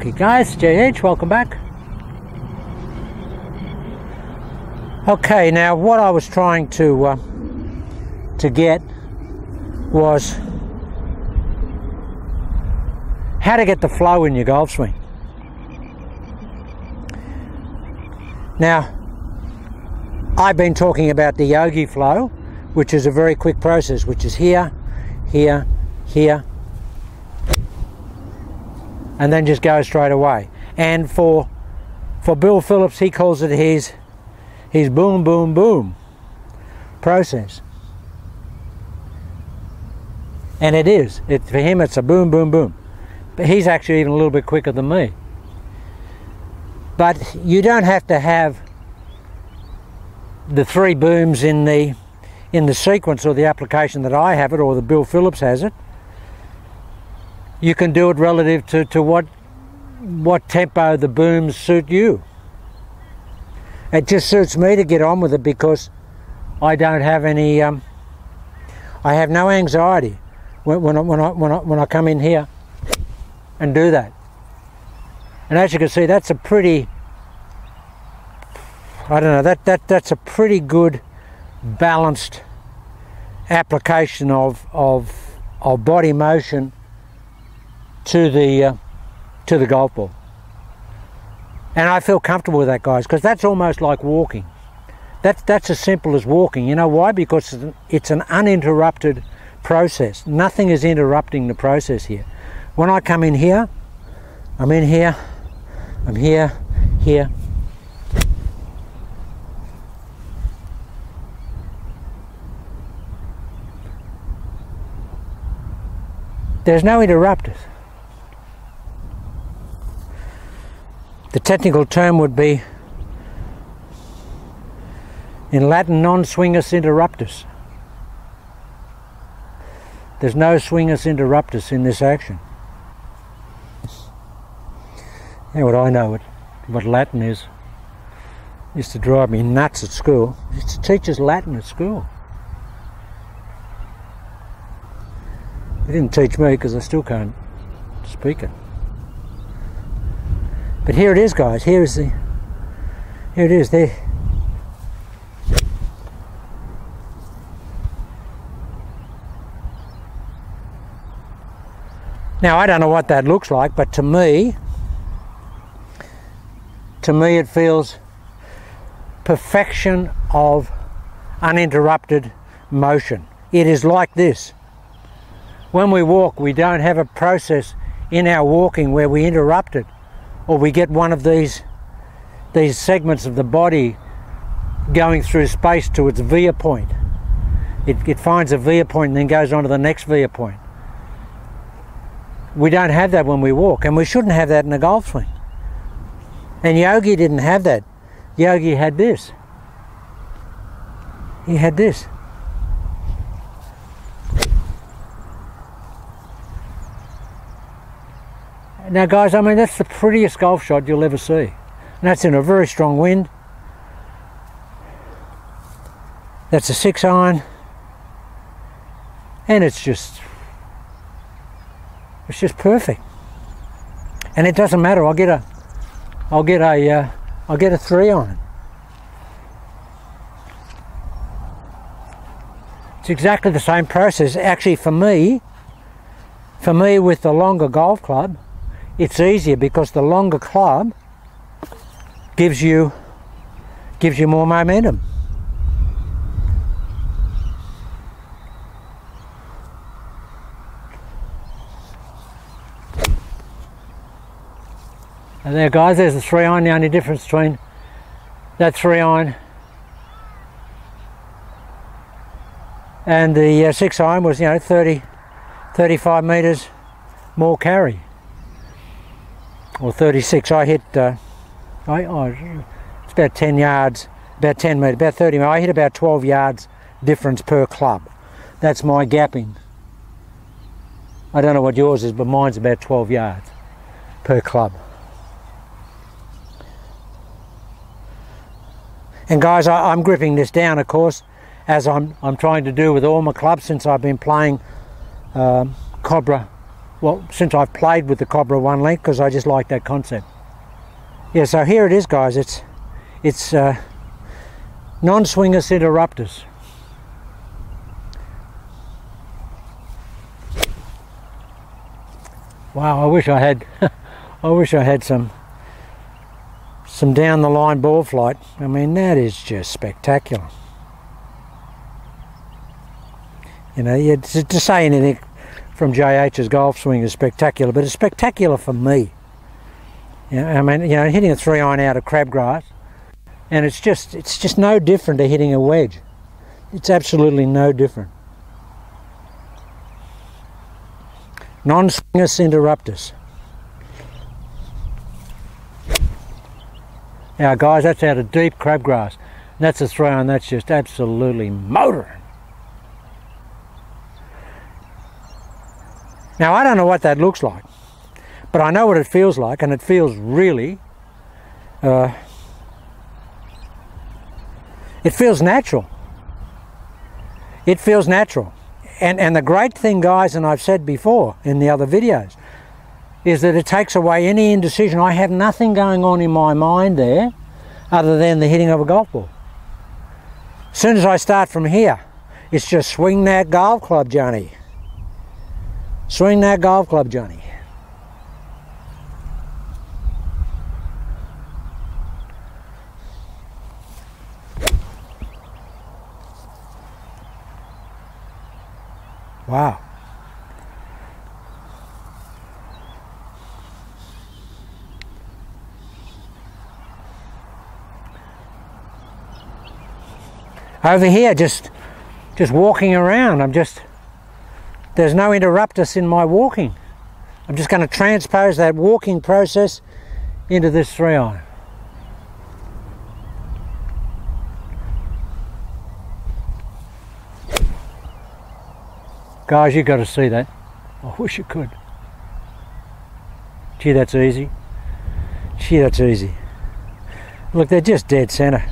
Okay guys, JH, welcome back. Okay, now what I was trying to get was how to get the flow in your golf swing. Now, I've been talking about the yogi flow, which is a very quick process, which is here, here, here, and then just go straight away. And for Bill Phillips, he calls it his boom, boom, boom process. And it is. For him, it's a boom, boom, boom. But he's actually even a little bit quicker than me. But you don't have to have the three booms in the sequence or the application that I have it, or that Bill Phillips has it. You can do it relative to what tempo the booms suit you. It just suits me to get on with it because I don't have any. I have no anxiety when I come in here and do that. And as you can see, that's a pretty. I don't know. That's a pretty good balanced application of body motion to the golf ball. And I feel comfortable with that, guys, because that's almost like walking. That's as simple as walking. You know why? Because it's an uninterrupted process. Nothing is interrupting the process here. When I come in here, I'm in here, I'm here, here. There's no interrupters. The technical term would be, in Latin, non-swingus interruptus. There's no swingus interruptus in this action. Yeah, what I know what Latin is. It used to drive me nuts at school. I used to teach us Latin at school. They didn't teach me because I still can't speak it. But here it is, guys. Here it is there. Now, I don't know what that looks like, but to me it feels perfection of uninterrupted motion. It is like this. When we walk, we don't have a process in our walking where we interrupt it, or we get one of these segments of the body going through space to its via point. It finds a via point and then goes on to the next via point. We don't have that when we walk, and we shouldn't have that in a golf swing. And Yogi didn't have that. Yogi had this. He had this. Now guys, I mean, that's the prettiest golf shot you'll ever see. And that's in a very strong wind. That's a 6-iron. And it's just perfect. And it doesn't matter, I'll get a 3-iron. It's exactly the same process. Actually, for me with the longer golf club, it's easier because the longer club gives you more momentum. And there, guys, there's the 3-iron. The only difference between that 3-iron and the 6-iron was, 35 metres more carry. Or 36. I hit, it's about 10 yards, about 10 metres, about 30 metres. I hit about 12 yards difference per club. That's my gapping. I don't know what yours is, but mine's about 12 yards per club. And guys, I'm gripping this down, of course, as I'm trying to do with all my clubs since I've been playing Cobra well, since I've played with the Cobra one length, because I just like that concept. Yeah, so here it is, guys. It's non-swingus interruptus. Wow, I wish I had I wish I had some down the line ball flight. I mean, that is just spectacular. You know, to say anything from JH's golf swing is spectacular, but it's spectacular for me. You know, I mean, you know, hitting a 3-iron out of crabgrass, and it's just no different to hitting a wedge. It's absolutely no different. Non-swingus interruptus. Now guys, that's out of deep crabgrass. That's a 3-iron, that's just absolutely motoring. Now I don't know what that looks like, but I know what it feels like, and it feels really, it feels natural. It feels natural. And the great thing, guys, and I've said before in the other videos, is that it takes away any indecision. I have nothing going on in my mind there other than the hitting of a golf ball. As soon as I start from here, it's just swing that golf club, Johnny. Swing that golf club, Johnny. Wow. Over here, just walking around, there's no interruptus in my walking. I'm just going to transpose that walking process into this 3-iron. Guys, you've got to see that. I wish you could. Gee, that's easy. Gee, that's easy. Look, they're just dead center.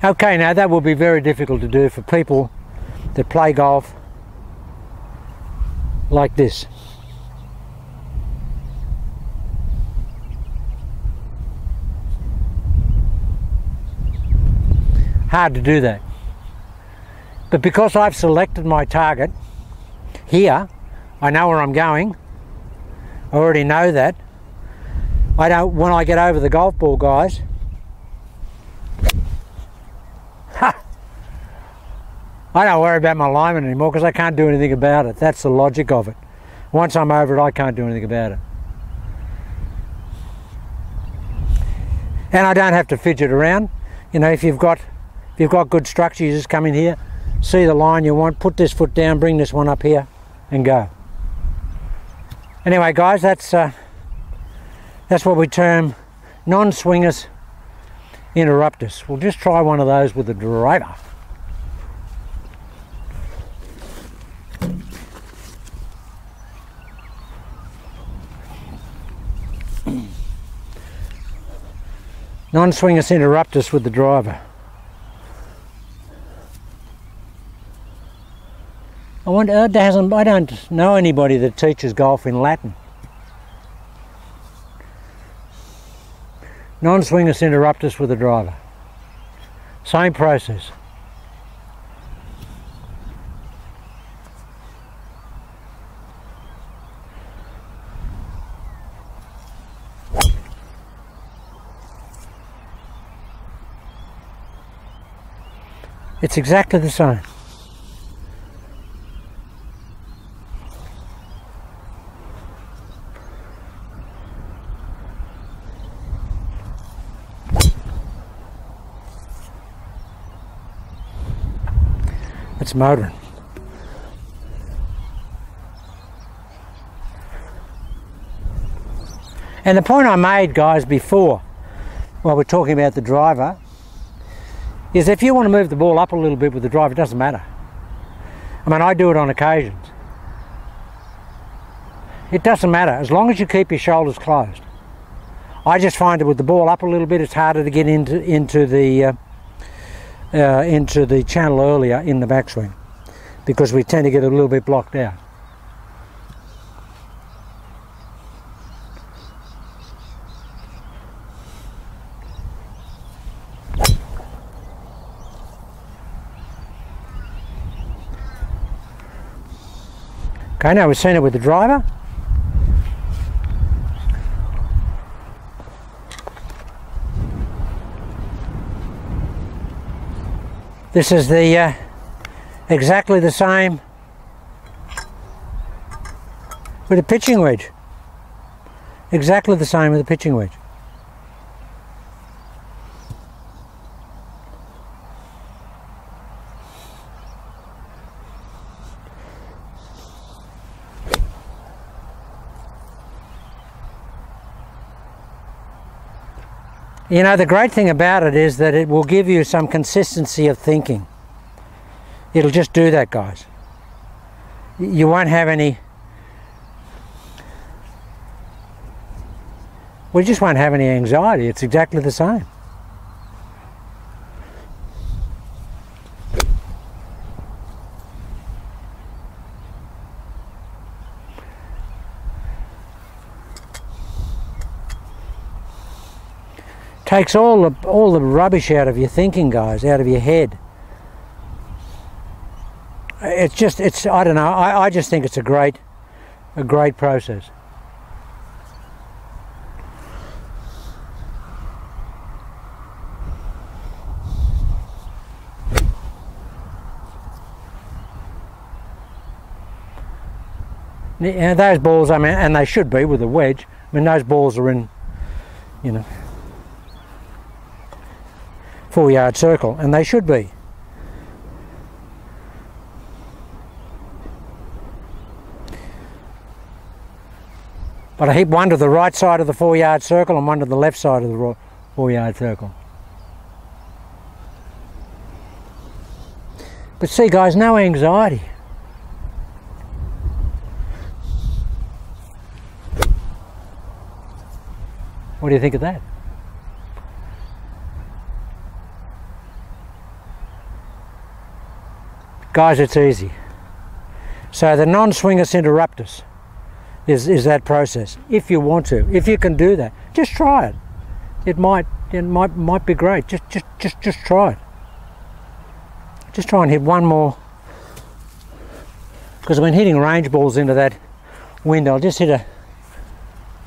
Okay, now that will be very difficult to do for people that play golf like this. Hard to do that. But because I've selected my target here, I know where I'm going. I already know that. When I get over the golf ball, guys, I don't worry about my alignment anymore because I can't do anything about it. That's the logic of it. Once I'm over it, I can't do anything about it. And I don't have to fidget around. You know, if you've got good structure, you just come in here, see the line you want, put this foot down, bring this one up here, and go. Anyway, guys, that's what we term non-swingus interruptus. We'll just try one of those with a driver. Non-swingus interruptus with the driver. I don't know anybody that teaches golf in Latin. Non-swingus interruptus with the driver. Same process. It's exactly the same. It's motoring. And the point I made, guys, before, while we're talking about the driver, is if you want to move the ball up a little bit with the driver, it doesn't matter. I mean, I do it on occasions. It doesn't matter, as long as you keep your shoulders closed. I just find that with the ball up a little bit, it's harder to get into the channel earlier in the backswing. because we tend to get a little bit blocked out. Okay, now we've seen it with the driver. This is the exactly the same with a pitching wedge. Exactly the same with a pitching wedge. You know, the great thing about it is that it will give you some consistency of thinking. It'll just do that, guys. You won't have any... We just won't have any anxiety. It's exactly the same. Takes all the rubbish out of your thinking, guys, out of your head. It's I don't know, I just think it's a great process. Yeah, those balls, I mean, and they should be with a wedge. I mean, those balls are in, you know, 4-yard circle, and they should be. But I hit one to the right side of the 4-yard circle and one to the left side of the 4-yard circle. But see, guys, no anxiety. What do you think of that? Guys, it's easy. So the non-swingus interruptus is that process. If you want to, if you can do that, just try it. It might be great. Just try it. Just try and hit one more. Because I've been hitting range balls into that wind. I'll just hit a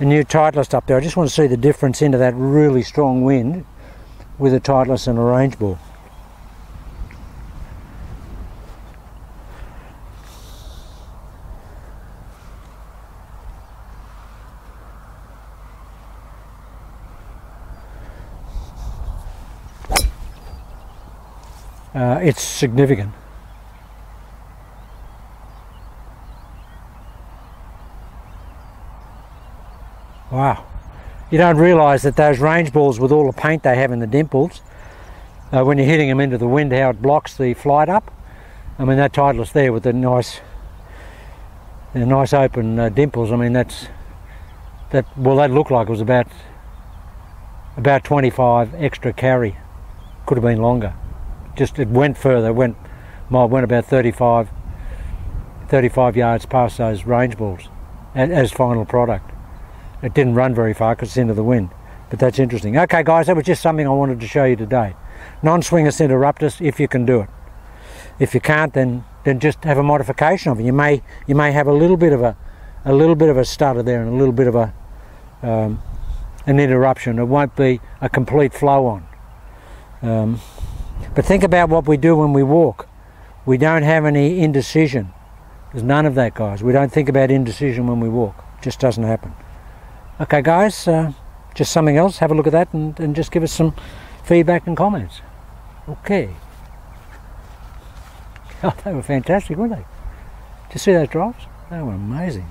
new Titleist up there. I just want to see the difference into that really strong wind with a Titleist and a range ball. It's significant. Wow. You don't realise that those range balls, with all the paint they have in the dimples, when you're hitting them into the wind, how it blocks the flight up. I mean, that Titleist there with the nice open dimples, I mean, that looked like it was about 25 extra carry. Could have been longer. Just it went further, went about 35 yards past those range balls as final product. It didn't run very far because it's into the wind, but that's interesting. Okay, guys, that was just something I wanted to show you today. Non-swingus interruptus, if you can do it. If you can't, then just have a modification of it. You may have a little bit of a stutter there and a little bit of an interruption. It won't be a complete flow on. But think about what we do when we walk. We don't have any indecision. There's none of that, guys. We don't think about indecision when we walk. It just doesn't happen. Okay, guys, just something else. Have a look at that and just give us some feedback and comments. Okay. Oh, they were fantastic, weren't they? Did you see those drives? They were amazing.